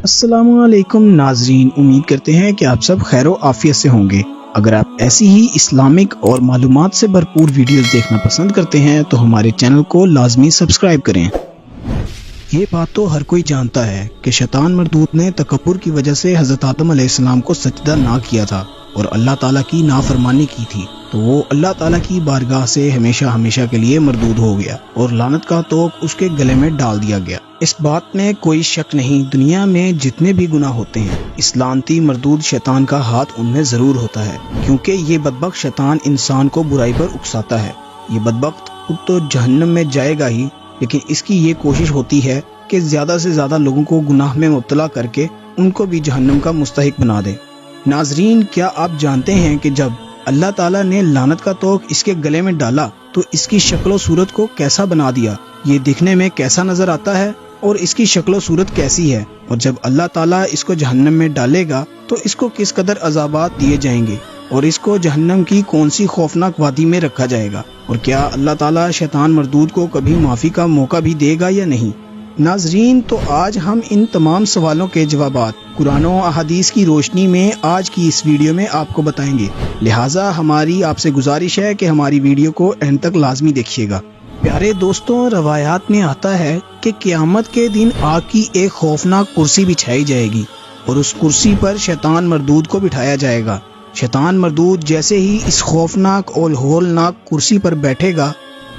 السلام علیکم ناظرین، امید کرتے ہیں کہ آپ سب خیر و عافیت سے ہوں گے۔ اگر آپ ایسی ہی اسلامک اور معلومات سے بھرپور ویڈیوز دیکھنا پسند کرتے ہیں تو ہمارے چینل کو لازمی سبسکرائب کریں۔ یہ بات تو ہر کوئی جانتا ہے کہ شیطان مردود نے تکبر کی وجہ سے حضرت آدم علیہ السلام کو سجدہ نہ کیا تھا اور اللہ تعالیٰ کی نافرمانی کی تھی، تو وہ اللہ تعالیٰ کی بارگاہ سے ہمیشہ ہمیشہ کے لیے مردود ہو گیا اور لعنت کا توق اس کے گلے میں ڈال دیا گیا۔ اس بات میں کوئی شک نہیں، دنیا میں جتنے بھی گناہ ہوتے ہیں اس لعنتی مردود شیطان کا ہاتھ ان میں ضرور ہوتا ہے، کیونکہ یہ بدبخت شیطان انسان کو برائی پر اکساتا ہے۔ یہ بدبخت خود تو جہنم میں جائے گا ہی، لیکن اس کی یہ کوشش ہوتی ہے کہ زیادہ سے زیادہ لوگوں کو گناہ میں مبتلا کر کے ان کو بھی جہنم کا مستحق بنا دے۔ ناظرین، کیا آپ جانتے ہیں کہ جب اللہ تعالیٰ نے لعنت کا توق اس کے گلے میں ڈالا تو اس کی شکل و صورت کو کیسا بنا دیا؟ یہ دکھنے میں کیسا نظر آتا ہے اور اس کی شکل و صورت کیسی ہے؟ اور جب اللہ تعالیٰ اس کو جہنم میں ڈالے گا تو اس کو کس قدر عذابات دیے جائیں گے اور اس کو جہنم کی کون سی خوفناک وادی میں رکھا جائے گا؟ اور کیا اللہ تعالیٰ شیطان مردود کو کبھی معافی کا موقع بھی دے گا یا نہیں؟ ناظرین، تو آج ہم ان تمام سوالوں کے جوابات قرآن و احادیث کی روشنی میں آج کی اس ویڈیو میں آپ کو بتائیں گے، لہٰذا ہماری آپ سے گزارش ہے کہ ہماری ویڈیو کو اینڈ تک لازمی دیکھیے گا۔ پیارے دوستوں، روایات میں آتا ہے کہ قیامت کے دن آگ کی ایک خوفناک کرسی بچھائی جائے گی اور اس کرسی پر شیطان مردود کو بٹھایا جائے گا۔ شیطان مردود جیسے ہی اس خوفناک اور ہولناک کرسی پر بیٹھے گا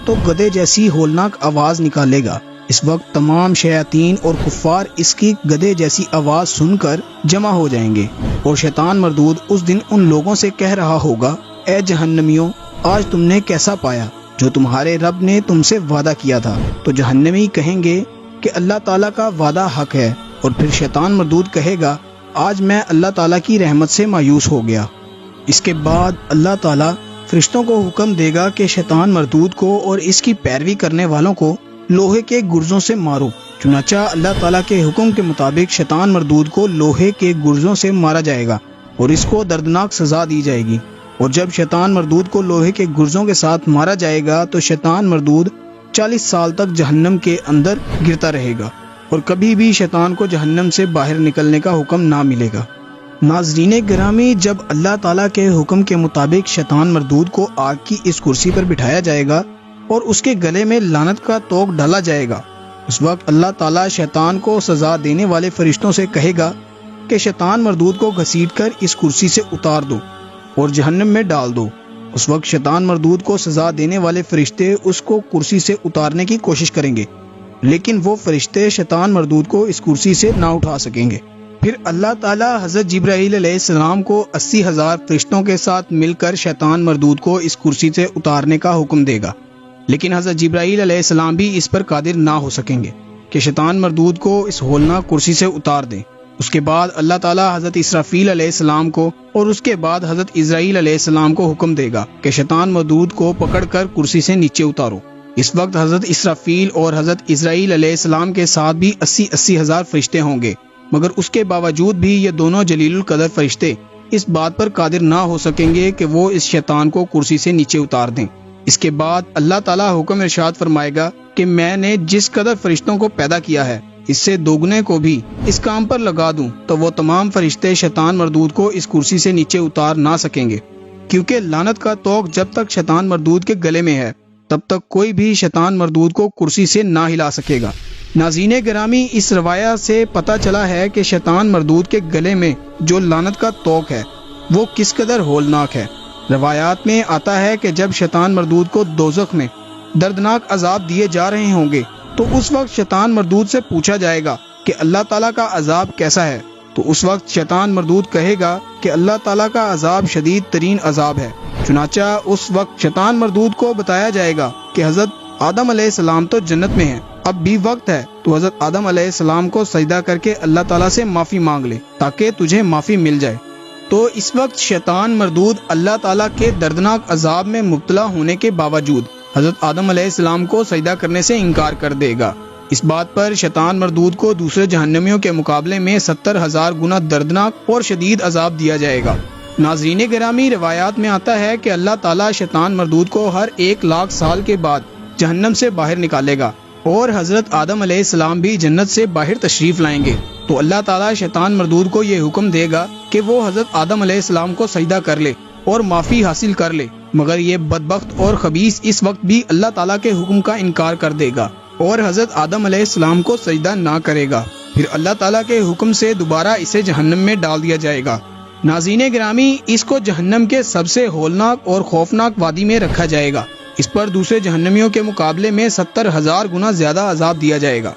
تو گدھے جیسی ہولناک آواز نکالے گا۔ اس وقت تمام شیاطین اور کفار اس کی گدھے جیسی آواز سن کر جمع ہو جائیں گے اور شیطان مردود اس دن ان لوگوں سے کہہ رہا ہوگا، اے جہنمیوں، آج تم نے کیسا پایا جو تمہارے رب نے تم سے وعدہ کیا تھا؟ تو جہنمی کہیں گے کہ اللہ تعالیٰ کا وعدہ حق ہے، اور پھر شیطان مردود کہے گا، آج میں اللہ تعالیٰ کی رحمت سے مایوس ہو گیا۔ اس کے بعد اللہ تعالیٰ فرشتوں کو حکم دے گا کہ شیطان مردود کو اور اس کی پیروی کرنے والوں کو لوہے کے گرزوں سے مارو۔ چنانچہ اللہ تعالیٰ کے حکم کے مطابق شیطان مردود کو لوہے کے گرزوں سے مارا جائے گا اور اس کو دردناک سزا دی جائے گی۔ اور جب شیطان مردود کو لوہے کے گرزوں کے ساتھ مارا جائے گا تو شیطان مردود 40 سال تک جہنم کے اندر گرتا رہے گا اور کبھی بھی شیطان کو جہنم سے باہر نکلنے کا حکم نہ ملے گا۔ ناظرین گرامی، جب اللہ تعالیٰ کے حکم کے مطابق شیطان مردود کو آگ کی اس کرسی پر بٹھایا جائے گا اور اس کے گلے میں لعنت کا توق ڈالا جائے گا، اس وقت اللہ تعالیٰ شیطان کو سزا دینے والے فرشتوں سے کہے گا کہ شیطان مردود کو گھسیٹ کر اس کرسی سے اتار دو اور جہنم میں ڈال دو۔ اس وقت شیطان مردود کو سزا دینے والے فرشتے اس کو کرسی سے اتارنے کی کوشش کریں گے، لیکن وہ فرشتے شیطان مردود کو اس کرسی سے نہ اٹھا سکیں گے۔ پھر اللہ تعالیٰ حضرت جبرائیل علیہ السلام کو 80,000 فرشتوں کے ساتھ مل کر شیطان مردود کو اس کرسی سے اتارنے کا حکم دے گا، لیکن حضرت جبرائیل علیہ السلام بھی اس پر قادر نہ ہو سکیں گے کہ شیطان مردود کو اس ہولناک کرسی سے اتار دیں۔ اس کے بعد اللہ تعالیٰ حضرت اسرافیل علیہ السلام کو اور اس کے بعد حضرت اسرائیل علیہ السلام کو حکم دے گا کہ شیطان مردود کو پکڑ کر کرسی سے نیچے اتارو۔ اس وقت حضرت اسرافیل اور حضرت اسرائیل علیہ السلام کے ساتھ بھی 80,000 فرشتے ہوں گے، مگر اس کے باوجود بھی یہ دونوں جلیل القدر فرشتے اس بات پر قادر نہ ہو سکیں گے کہ وہ اس شیطان کو کرسی سے نیچے اتار دیں۔ اس کے بعد اللہ تعالیٰ حکم ارشاد فرمائے گا کہ میں نے جس قدر فرشتوں کو پیدا کیا ہے اس سے دوگنے کو بھی اس کام پر لگا دوں، تو وہ تمام فرشتے شیطان مردود کو اس کرسی سے نیچے اتار نہ سکیں گے، کیونکہ لعنت کا توق جب تک شیطان مردود کے گلے میں ہے تب تک کوئی بھی شیطان مردود کو کرسی سے نہ ہلا سکے گا۔ ناظرین گرامی، اس روایت سے پتہ چلا ہے کہ شیطان مردود کے گلے میں جو لعنت کا توق ہے وہ کس قدر ہولناک ہے۔ روایات میں آتا ہے کہ جب شیطان مردود کو دوزخ میں دردناک عذاب دیے جا رہے ہوں گے تو اس وقت شیطان مردود سے پوچھا جائے گا کہ اللہ تعالیٰ کا عذاب کیسا ہے، تو اس وقت شیطان مردود کہے گا کہ اللہ تعالیٰ کا عذاب شدید ترین عذاب ہے۔ چنانچہ اس وقت شیطان مردود کو بتایا جائے گا کہ حضرت آدم علیہ السلام تو جنت میں ہیں، اب بھی وقت ہے تو حضرت آدم علیہ السلام کو سجدہ کر کے اللہ تعالیٰ سے معافی مانگ لے تاکہ تجھے معافی مل جائے۔ تو اس وقت شیطان مردود اللہ تعالیٰ کے دردناک عذاب میں مبتلا ہونے کے باوجود حضرت آدم علیہ السلام کو سجدہ کرنے سے انکار کر دے گا۔ اس بات پر شیطان مردود کو دوسرے جہنمیوں کے مقابلے میں 70,000 گنا دردناک اور شدید عذاب دیا جائے گا۔ ناظرین گرامی، روایات میں آتا ہے کہ اللہ تعالیٰ شیطان مردود کو ہر 1,00,000 سال کے بعد جہنم سے باہر نکالے گا اور حضرت آدم علیہ السلام بھی جنت سے باہر تشریف لائیں گے۔ تو اللہ تعالیٰ شیطان مردود کو یہ حکم دے گا کہ وہ حضرت آدم علیہ السلام کو سجدہ کر لے اور معافی حاصل کر لے، مگر یہ بدبخت اور خبیث اس وقت بھی اللہ تعالیٰ کے حکم کا انکار کر دے گا اور حضرت آدم علیہ السلام کو سجدہ نہ کرے گا۔ پھر اللہ تعالیٰ کے حکم سے دوبارہ اسے جہنم میں ڈال دیا جائے گا۔ ناظرین گرامی، اس کو جہنم کے سب سے ہولناک اور خوفناک وادی میں رکھا جائے گا۔ اس پر دوسرے جہنمیوں کے مقابلے میں 70,000 گنا زیادہ عذاب دیا جائے گا۔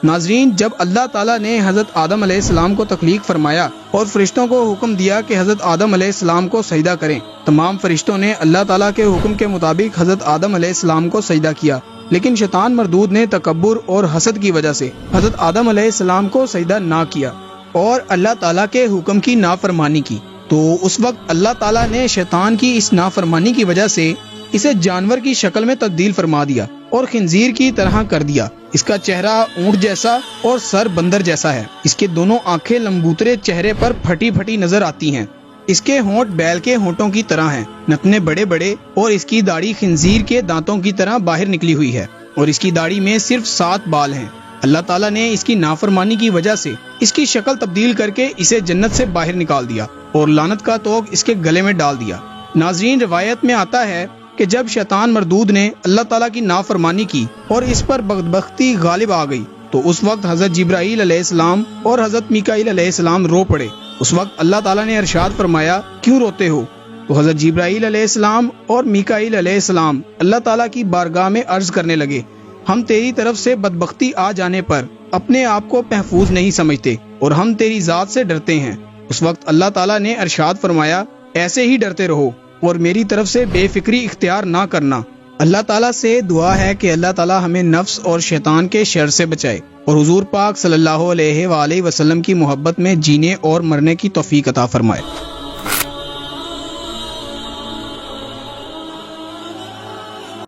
ناظرین، جب اللہ تعالیٰ نے حضرت آدم علیہ السلام کو تخلیق فرمایا اور فرشتوں کو حکم دیا کہ حضرت آدم علیہ السلام کو سجدہ کریں، تمام فرشتوں نے اللہ تعالیٰ کے حکم کے مطابق حضرت آدم علیہ السلام کو سجدہ کیا، لیکن شیطان مردود نے تکبر اور حسد کی وجہ سے حضرت آدم علیہ السلام کو سجدہ نہ کیا اور اللہ تعالیٰ کے حکم کی نافرمانی کی۔ تو اس وقت اللہ تعالیٰ نے شیطان کی اس نافرمانی کی وجہ سے اسے جانور کی شکل میں تبدیل فرما دیا اور خنزیر کی طرح کر دیا۔ اس کا چہرہ اونٹ جیسا اور سر بندر جیسا ہے۔ اس کے دونوں آنکھیں لمبوترے چہرے پر پھٹی پھٹی نظر آتی ہیں۔ اس کے ہونٹ بیل کے ہونٹوں کی طرح ہیں، نتنے بڑے بڑے، اور اس کی داڑھی خنزیر کے دانتوں کی طرح باہر نکلی ہوئی ہے اور اس کی داڑھی میں صرف 7 بال ہیں۔ اللہ تعالیٰ نے اس کی نافرمانی کی وجہ سے اس کی شکل تبدیل کر کے اسے جنت سے باہر نکال دیا اور لعنت کا توق اس کے گلے میں ڈال دیا۔ ناظرین، روایت میں آتا ہے کہ جب شیطان مردود نے اللہ تعالیٰ کی نافرمانی کی اور اس پر بدبختی غالب آ گئی تو اس وقت حضرت جبرائیل علیہ السلام اور حضرت میکائیل علیہ السلام رو پڑے۔ اس وقت اللہ تعالیٰ نے ارشاد فرمایا، کیوں روتے ہو؟ تو حضرت جبرائیل علیہ السلام اور میکائیل علیہ السلام اللہ تعالیٰ کی بارگاہ میں عرض کرنے لگے، ہم تیری طرف سے بدبختی آ جانے پر اپنے آپ کو محفوظ نہیں سمجھتے اور ہم تیری ذات سے ڈرتے ہیں۔ اس وقت اللہ تعالیٰ نے ارشاد فرمایا، ایسے ہی ڈرتے رہو اور میری طرف سے بے فکری اختیار نہ کرنا۔ اللہ تعالیٰ سے دعا ہے کہ اللہ تعالیٰ ہمیں نفس اور شیطان کے شر سے بچائے اور حضور پاک صلی اللہ علیہ وآلہ وسلم کی محبت میں جینے اور مرنے کی توفیق عطا فرمائے۔